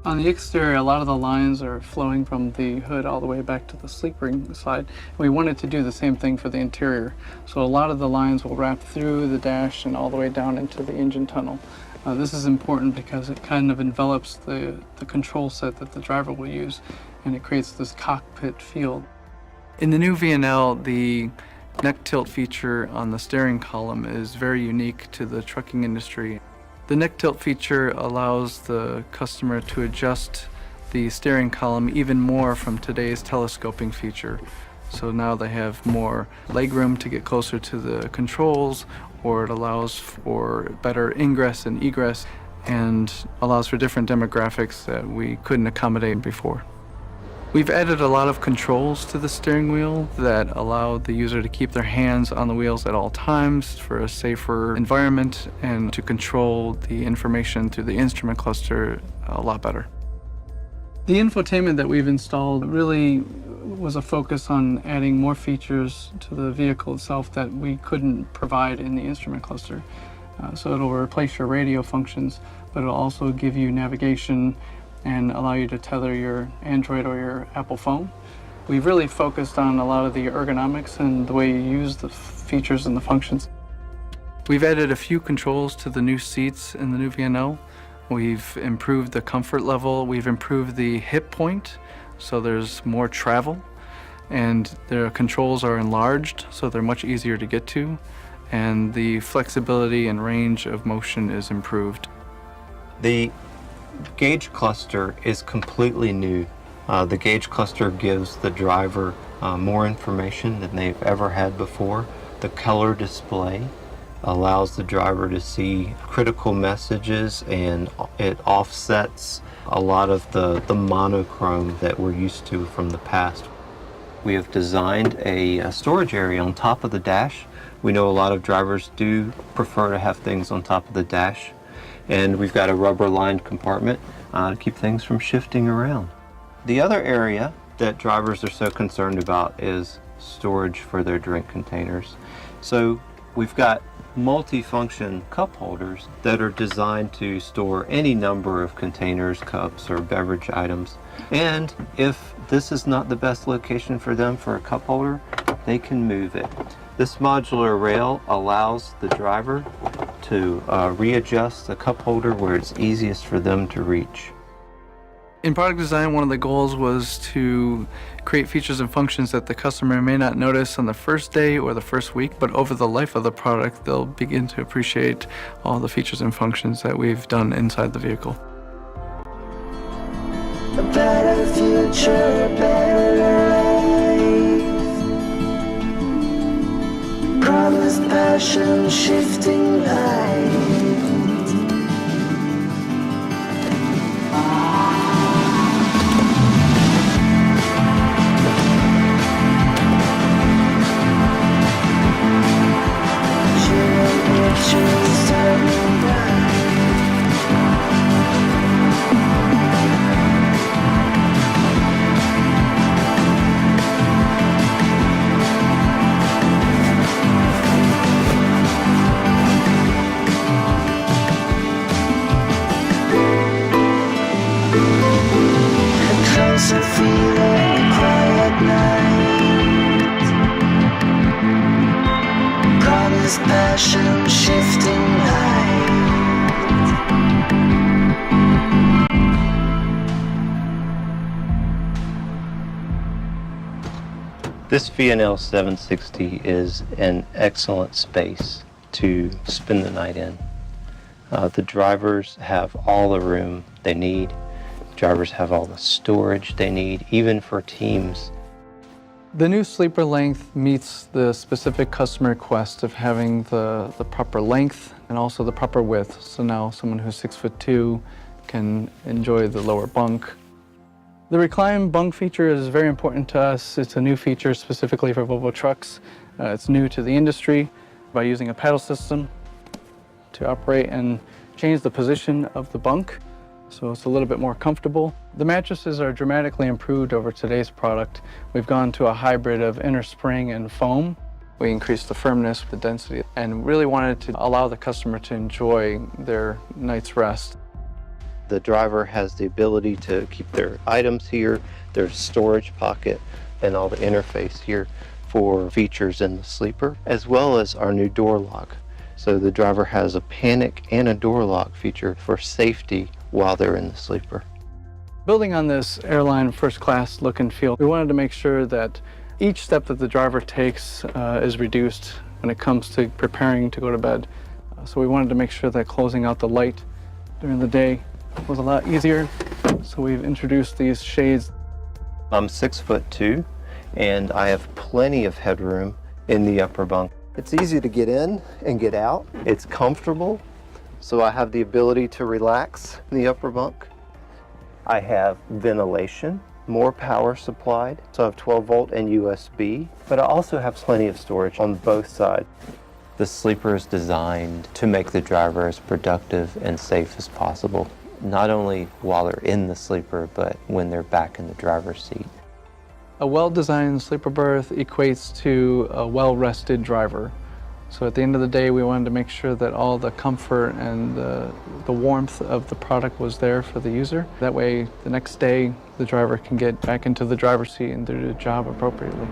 On the exterior, a lot of the lines are flowing from the hood all the way back to the sleeper side. We wanted to do the same thing for the interior. So a lot of the lines will wrap through the dash and all the way down into the engine tunnel. This is important because it kind of envelops the control set that the driver will use, and it creates this cockpit feel. In the new VNL, the neck tilt feature on the steering column is very unique to the trucking industry. The neck tilt feature allows the customer to adjust the steering column even more from today's telescoping feature. So now they have more legroom to get closer to the controls, or it allows for better ingress and egress and allows for different demographics that we couldn't accommodate before. We've added a lot of controls to the steering wheel that allow the user to keep their hands on the wheels at all times for a safer environment and to control the information through the instrument cluster a lot better. The infotainment that we've installed really was a focus on adding more features to the vehicle itself that we couldn't provide in the instrument cluster. So it'll replace your radio functions, but it'll also give you navigation and allow you to tether your Android or your Apple phone. We've really focused on a lot of the ergonomics and the way you use the features and the functions. We've added a few controls to the new seats in the new VNL. We've improved the comfort level. We've improved the hip point, so there's more travel. And the controls are enlarged, so they're much easier to get to. And the flexibility and range of motion is improved. The gauge cluster is completely new. The gauge cluster gives the driver more information than they've ever had before. The color display allows the driver to see critical messages, and it offsets a lot of the monochrome that we're used to from the past. We have designed a storage area on top of the dash. We know a lot of drivers do prefer to have things on top of the dash. And we've got a rubber-lined compartment to keep things from shifting around. The other area that drivers are so concerned about is storage for their drink containers. So we've got multi-function cup holders that are designed to store any number of containers, cups, or beverage items. And if this is not the best location for them for a cup holder, they can move it. This modular rail allows the driver to readjust the cup holder where it's easiest for them to reach. In product design, one of the goals was to create features and functions that the customer may not notice on the first day or the first week, but over the life of the product, they'll begin to appreciate all the features and functions that we've done inside the vehicle. A better future, a better life. Promised passion, shifting light. A feeling, quiet night. Promised passion, shifting light. This VNL 760 is an excellent space to spend the night in. The drivers have all the room they need. Drivers have all the storage they need, even for teams. The new sleeper length meets the specific customer request of having the proper length and also the proper width. So now someone who's 6'2" can enjoy the lower bunk. The recline bunk feature is very important to us. It's a new feature specifically for Volvo trucks. It's new to the industry. By using a paddle system to operate and change the position of the bunk, so it's a little bit more comfortable. The mattresses are dramatically improved over today's product. We've gone to a hybrid of inner spring and foam. We increased the firmness, the density, and really wanted to allow the customer to enjoy their night's rest. The driver has the ability to keep their items here, their storage pocket, and all the interface here for features in the sleeper, as well as our new door lock. So the driver has a panic and a door lock feature for safety while they're in the sleeper. Building on this airline first class look and feel, we wanted to make sure that each step that the driver takes is reduced when it comes to preparing to go to bed. So we wanted to make sure that closing out the light during the day was a lot easier. So we've introduced these shades. I'm 6'2", and I have plenty of headroom in the upper bunk. It's easy to get in and get out. It's comfortable, so I have the ability to relax in the upper bunk. I have ventilation, more power supplied, so I have 12 volt and USB, but I also have plenty of storage on both sides. The sleeper is designed to make the driver as productive and safe as possible, not only while they're in the sleeper, but when they're back in the driver's seat. A well-designed sleeper berth equates to a well-rested driver. So at the end of the day, we wanted to make sure that all the comfort and the warmth of the product was there for the user. That way, the next day, the driver can get back into the driver's seat and do the job appropriately.